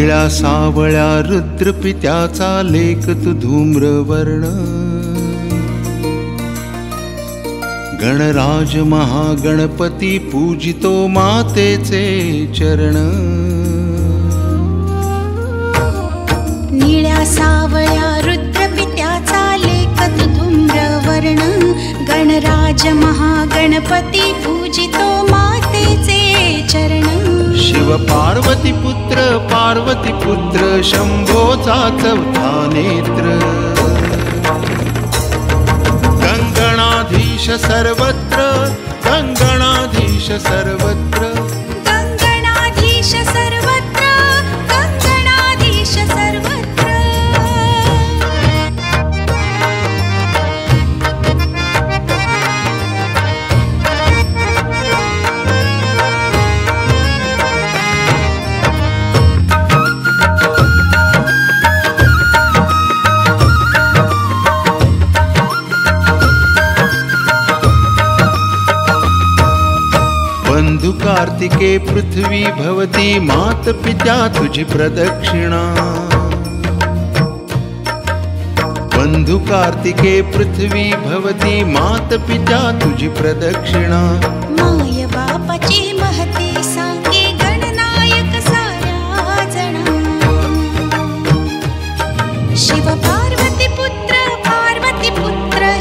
निळ्या सावळ्या रुद्रपित्याचा लेख तू धूम्रवर्ण, गणराज महागणपती पूजितो मातेचे चरण। निळ्या सावळ्या रुद्रपित्याचा लेख तू धूम्रवर्ण, गणराज महागणपती पूजितो मातेचे चरण। शिव पार्वती पुत्र शंभोचा चौथा नेत्र, गंगणाधीश सर्वत्र, गंगणाधीश सर्वत्र, गंगणाधीश सर्वत्र, गंगणाधीश सर्वत्र। बंधु कार्तिके पृथ्वी भवती मात पित्या तुझी प्रदक्षिणा, बंधु कार्तिके पृथ्वी भवती मात पित्या तुझी प्रदक्षिणा। माय बापाची महती सांगे गणनायक साऱ्या जना, शिव पार्वती पुत्र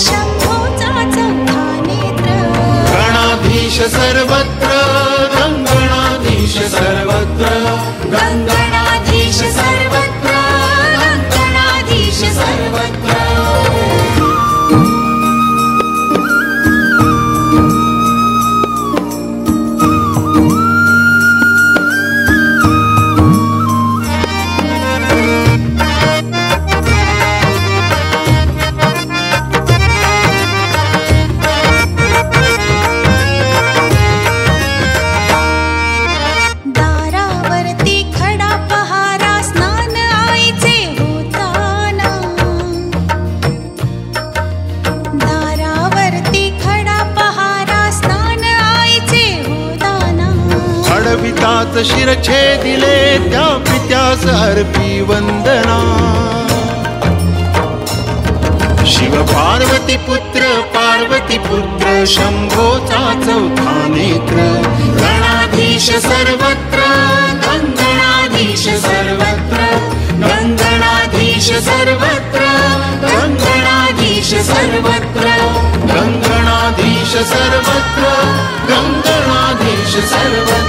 शंभोचा चौथा नेत्र। गणाधीश सर्वत्र, गंगणाधीश सर्वत्र, गंगणाधीश सर्वत्र, गंगणाधीश सर्वत्र। अडवितात शिरछेदिले त्या पित्यास हरपी वंदना, शिव पार्वती पुत्र शंभोचा चौथा नेत्र। गणाधीश सर्वत्र, गंगणाधीश सर्वत्र, गंगणाधीश सर्वत्र, गंगणाधीश सर्वत्र, गंगणाधीश सर्वत्र, गंगणाधीश सर्वत्र।